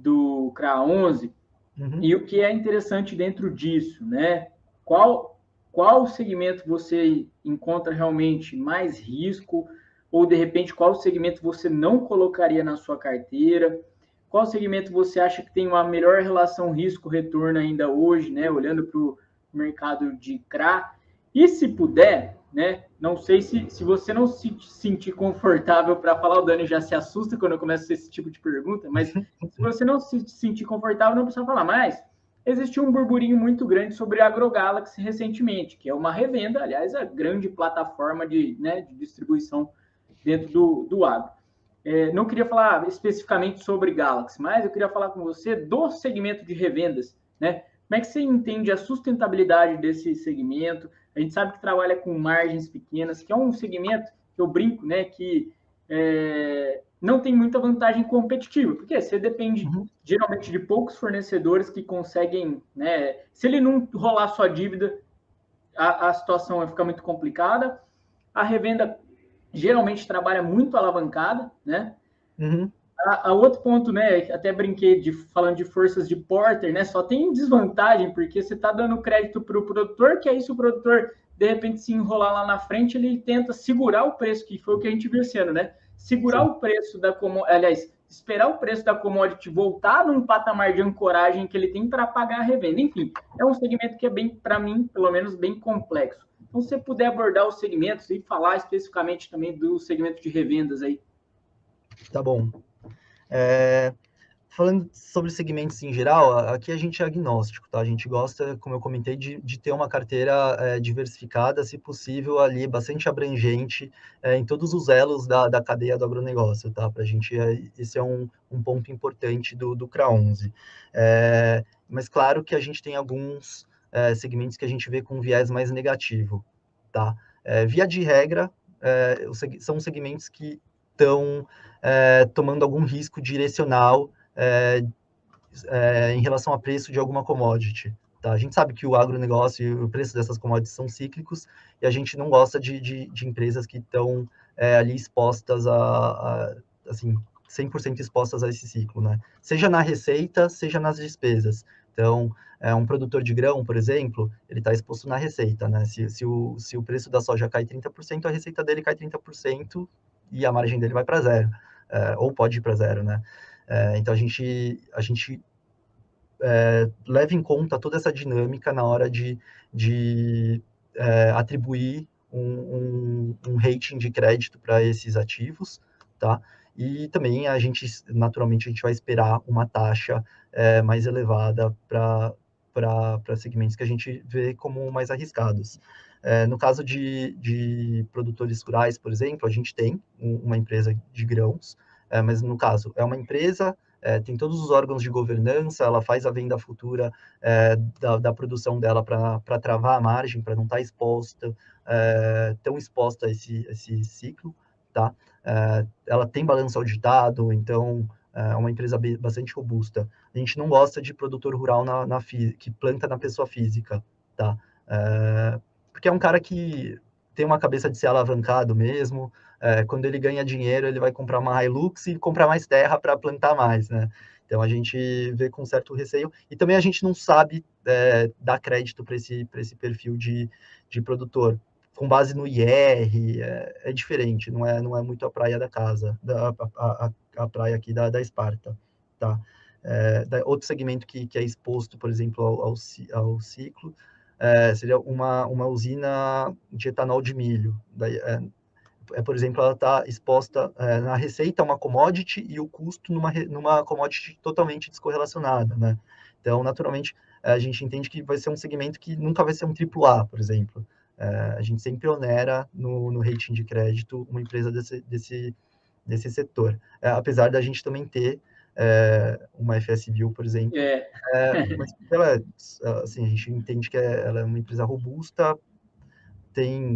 do CRA 11, e o que é interessante dentro disso, né? Qual segmento você encontra realmente mais risco, ou de repente qual segmento você não colocaria na sua carteira? Qual segmento você acha que tem uma melhor relação risco-retorno ainda hoje, né? Olhando para o mercado de CRA. E se puder, né? Não sei se você não se sentir confortável para falar, o Dani já se assusta quando eu começo esse tipo de pergunta, mas se você não se sentir confortável, não precisa falar mais. Existiu um burburinho muito grande sobre a AgroGalaxy recentemente, que é uma revenda, aliás, a grande plataforma de, né, de distribuição dentro do agro. Não queria falar especificamente sobre Galaxy, mas eu queria falar com você do segmento de revendas, né? Como é que você entende a sustentabilidade desse segmento? A gente sabe que trabalha com margens pequenas, que é um segmento que eu brinco, né, que não tem muita vantagem competitiva, porque você depende geralmente de poucos fornecedores que conseguem, né? Se ele não rolar sua dívida, a situação vai ficar muito complicada. A revenda geralmente trabalha muito alavancada, né? A outro ponto, né? Até brinquei falando de forças de Porter, né? Só tem desvantagem, porque você está dando crédito para o produtor, que aí se o produtor de repente se enrolar lá na frente, ele tenta segurar o preço, que foi o que a gente viu esse ano, né? Segurar o preço da commodity, aliás, esperar o preço da commodity voltar num patamar de ancoragem que ele tem para pagar a revenda. Enfim, é um segmento que é bem, para mim, pelo menos, bem complexo. Então, se você puder abordar os segmentos e falar especificamente também do segmento de revendas aí. Tá bom. Falando sobre segmentos em geral, aqui a gente é agnóstico, tá? A gente gosta, como eu comentei, de ter uma carteira diversificada, se possível, ali, bastante abrangente em todos os elos da cadeia do agronegócio, tá? Para a gente, esse é um ponto importante do CRA 11. Mas claro que a gente tem alguns segmentos que a gente vê com viés mais negativo, tá? Via de regra, são segmentos que estão tomando algum risco direcional em relação a preço de alguma commodity. Tá? A gente sabe que o agronegócio e o preço dessas commodities são cíclicos e a gente não gosta de empresas que estão ali expostas assim, 100% expostas a esse ciclo, né? Seja na receita, seja nas despesas. Então, um produtor de grão, por exemplo, ele está exposto na receita, né? Se o preço da soja cai 30%, a receita dele cai 30% e a margem dele vai para zero, ou pode ir para zero, né? Então, a gente leva em conta toda essa dinâmica na hora de atribuir um rating de crédito para esses ativos, tá? E também naturalmente, a gente vai esperar uma taxa mais elevada para segmentos que a gente vê como mais arriscados. No caso de produtores rurais, por exemplo, a gente tem uma empresa de grãos, mas no caso, é uma empresa, tem todos os órgãos de governança, ela faz a venda futura da produção dela para travar a margem, para não estar tão exposta a esse ciclo, tá? Ela tem balanço auditado, então é uma empresa bastante robusta. A gente não gosta de produtor rural que planta na pessoa física, tá? Porque é um cara que tem uma cabeça de ser alavancado mesmo, quando ele ganha dinheiro, ele vai comprar uma Hilux e comprar mais terra para plantar mais, né? Então, a gente vê com certo receio. E também a gente não sabe dar crédito para esse perfil de produtor. Com base no IR, é diferente, não é muito a praia da casa, a praia aqui da Esparta, tá? Outro segmento que é exposto, por exemplo, ao ciclo, seria uma usina de etanol de milho. Por exemplo, ela está exposta na receita a uma commodity e o custo numa commodity totalmente descorrelacionada, né? Então, naturalmente, a gente entende que vai ser um segmento que nunca vai ser um AAA, por exemplo. A gente sempre onera no rating de crédito uma empresa desse setor. Apesar da gente também ter uma FSBio, por exemplo, mas assim, a gente entende que ela é uma empresa robusta,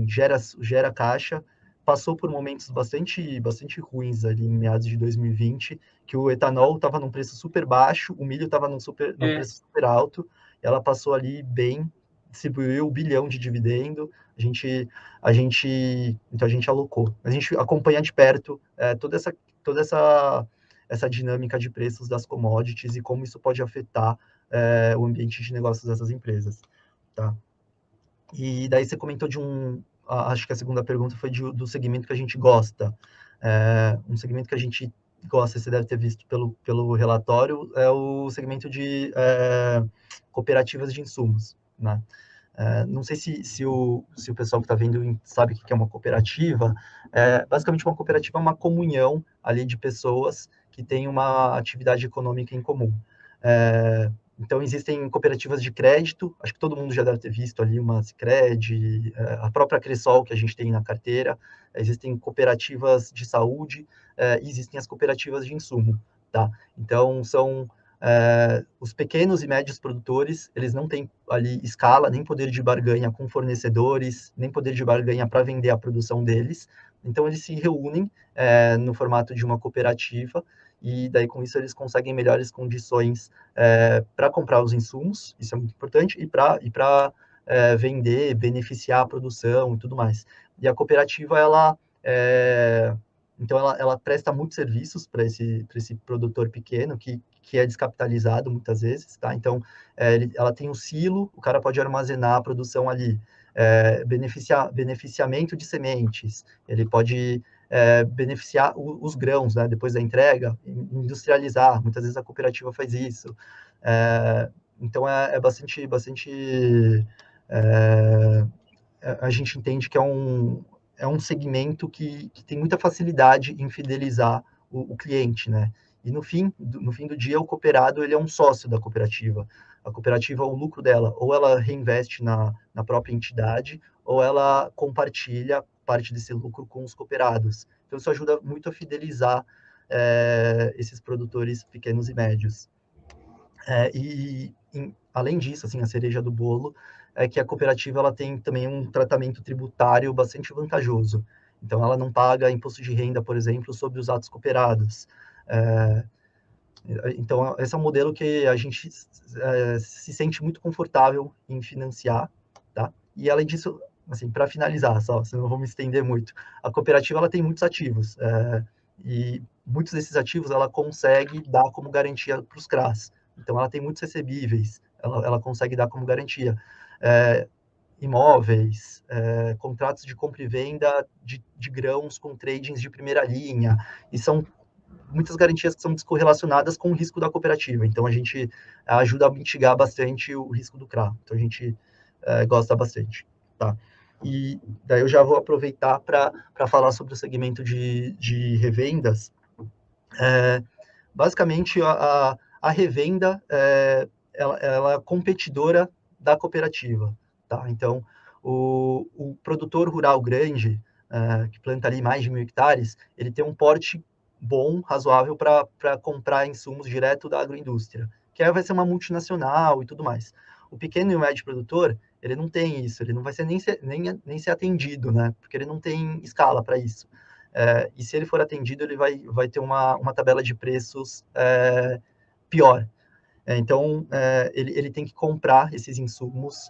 gera caixa, passou por momentos bastante ruins ali em meados de 2020, que o etanol estava num preço super baixo, o milho estava num preço super alto, e ela passou ali bem, distribuiu 1 bilhão de dividendo, então a gente alocou. A gente acompanha de perto toda essa essa dinâmica de preços das commodities e como isso pode afetar o ambiente de negócios dessas empresas, tá? E daí você comentou acho que a segunda pergunta foi do segmento que a gente gosta. Um segmento que a gente gosta, você deve ter visto pelo relatório, é o segmento de cooperativas de insumos, né? Não sei se o pessoal que está vendo sabe o que é uma cooperativa. Basicamente, uma cooperativa é uma comunhão ali de pessoas que têm uma atividade econômica em comum. Então, existem cooperativas de crédito, acho que todo mundo já deve ter visto ali uma Sicredi, a própria Cressol que a gente tem na carteira, existem cooperativas de saúde, e existem as cooperativas de insumo, tá? Então, são os pequenos e médios produtores, eles não têm ali escala, nem poder de barganha com fornecedores, nem poder de barganha para vender a produção deles, então eles se reúnem no formato de uma cooperativa, e daí com isso eles conseguem melhores condições para comprar os insumos, isso é muito importante, e para vender, beneficiar a produção e tudo mais. E a cooperativa, então, ela presta muitos serviços para esse produtor pequeno, que é descapitalizado muitas vezes, tá? Então, ela tem um silo, o cara pode armazenar a produção ali, beneficiamento de sementes, ele pode beneficiar os grãos, né, depois da entrega, industrializar, muitas vezes a cooperativa faz isso. Então, bastante a gente entende que é um segmento que tem muita facilidade em fidelizar o cliente, né? E no fim do dia, o cooperado, ele é um sócio da cooperativa. A cooperativa, o lucro dela, ou ela reinveste na própria entidade, ou ela compartilha parte desse lucro com os cooperados. Então, isso ajuda muito a fidelizar esses produtores pequenos e médios. Além disso, assim, a cereja do bolo é que a cooperativa ela tem também um tratamento tributário bastante vantajoso. Então, ela não paga imposto de renda, por exemplo, sobre os atos cooperados. Então, esse é um modelo que a gente se sente muito confortável em financiar, tá? E, além disso, assim, para finalizar, só, senão eu vou me estender muito, a cooperativa ela tem muitos ativos, e muitos desses ativos ela consegue dar como garantia para os CRAs. Então, ela tem muitos recebíveis, ela consegue dar como garantia. Imóveis, contratos de compra e venda de grãos com tradings de primeira linha, e são muitas garantias que são descorrelacionadas com o risco da cooperativa. Então, a gente ajuda a mitigar bastante o risco do CRA. Então, a gente gosta bastante, tá? E daí eu já vou aproveitar para falar sobre o segmento de revendas. Basicamente, a revenda ela é competidora da cooperativa, tá? Então, o produtor rural grande, que planta ali mais de 1.000 hectares, ele tem um porte bom, razoável, para comprar insumos direto da agroindústria, que aí vai ser uma multinacional e tudo mais. O pequeno e o médio produtor, ele não tem isso, ele não vai ser nem ser atendido, né? Porque ele não tem escala para isso. E se ele for atendido, ele vai ter uma tabela de preços pior. Então, ele tem que comprar esses insumos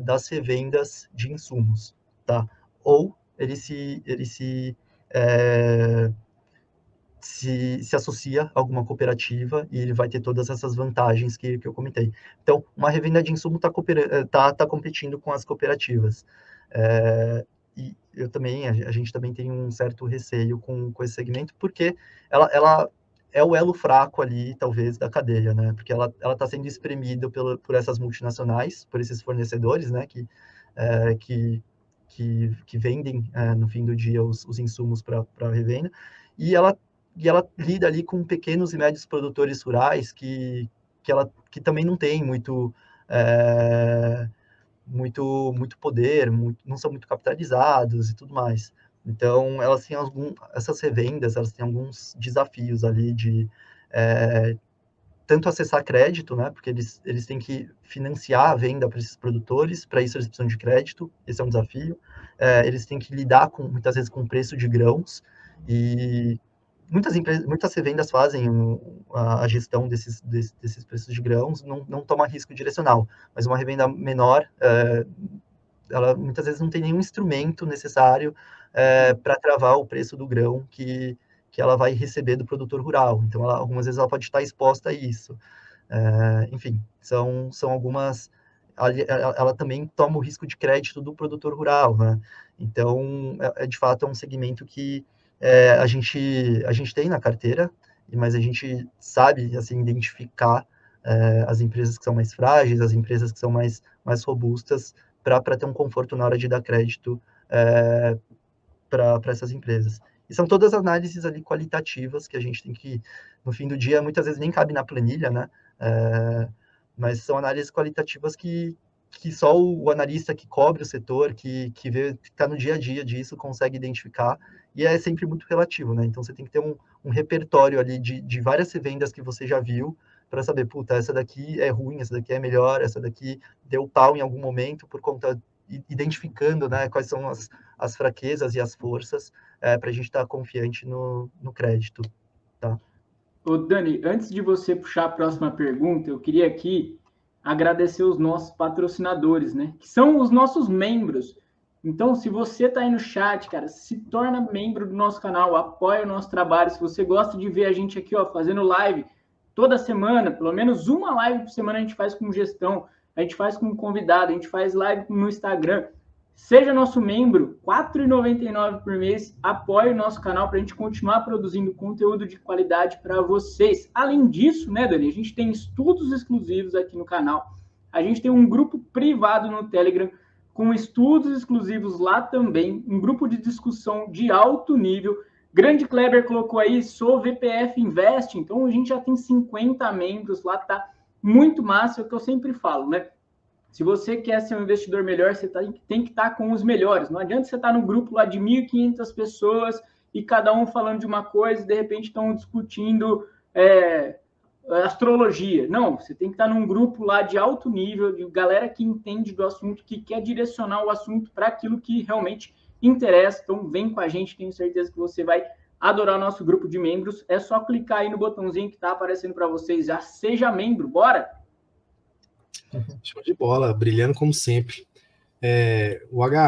das revendas de insumos, tá? Ou ele se associa a alguma cooperativa e ele vai ter todas essas vantagens que eu comentei. Então, uma revenda de insumo tá competindo com as cooperativas. E a gente também tem um certo receio com esse segmento, porque ela é o elo fraco ali, talvez, da cadeia, né? Porque ela está sendo espremida por essas multinacionais, por esses fornecedores, né? Que vendem, no fim do dia, os insumos para revenda, e ela lida ali com pequenos e médios produtores rurais que também não tem muito poder, não são muito capitalizados e tudo mais. Então, essas revendas, elas têm alguns desafios ali de tanto acessar crédito, né, porque eles têm que financiar a venda para esses produtores, para isso eles precisam de crédito, esse é um desafio. Eles têm que lidar muitas vezes com o preço de grãos, e muitas revendas fazem a gestão desses preços de grãos, não toma risco direcional, mas uma revenda menor, ela muitas vezes não tem nenhum instrumento necessário para travar o preço do grão que que ela vai receber do produtor rural. Então, algumas vezes ela pode estar exposta a isso. Enfim, são algumas... Ela também toma o risco de crédito do produtor rural, né? Então, de fato, é um segmento que a gente tem na carteira, mas a gente sabe, assim, identificar as empresas que são mais frágeis, as empresas que são mais robustas, para ter um conforto na hora de dar crédito para essas empresas. E são todas análises ali qualitativas que a gente tem que, no fim do dia, muitas vezes nem cabe na planilha, né? Mas são análises qualitativas que só o analista que cobre o setor, que está no dia a dia disso, consegue identificar, e é sempre muito relativo, né? Então, você tem que ter um repertório ali de várias vendas que você já viu, para saber, puta, essa daqui é ruim, essa daqui é melhor, essa daqui deu pau em algum momento, por conta, identificando, né, quais são as fraquezas e as forças, para a gente estar confiante no crédito, tá? Ô, Dani, antes de você puxar a próxima pergunta, eu queria aqui agradecer os nossos patrocinadores, né? Que são os nossos membros. Então, se você está aí no chat, cara, se torna membro do nosso canal, apoia o nosso trabalho. Se você gosta de ver a gente aqui, ó, fazendo live toda semana, pelo menos uma live por semana a gente faz com gestão, a gente faz com convidado, a gente faz live no Instagram. Seja nosso membro, R$ 4,99 por mês, apoie o nosso canal para a gente continuar produzindo conteúdo de qualidade para vocês. Além disso, né, Dani, a gente tem estudos exclusivos aqui no canal, a gente tem um grupo privado no Telegram com estudos exclusivos lá também, um grupo de discussão de alto nível. Grande Kleber colocou aí, sou VPF Invest, então a gente já tem 50 membros lá, tá muito massa, é o que eu sempre falo, né? Se você quer ser um investidor melhor, você tem que estar com os melhores. Não adianta você estar no grupo lá de 1.500 pessoas e cada um falando de uma coisa e de repente estão discutindo astrologia. Não, você tem que estar num grupo lá de alto nível, de galera que entende do assunto, que quer direcionar o assunto para aquilo que realmente interessa. Então, vem com a gente, tenho certeza que você vai adorar o nosso grupo de membros. É só clicar aí no botãozinho que está aparecendo para vocês. Já seja membro, bora! Show de bola, brilhando como sempre. O H.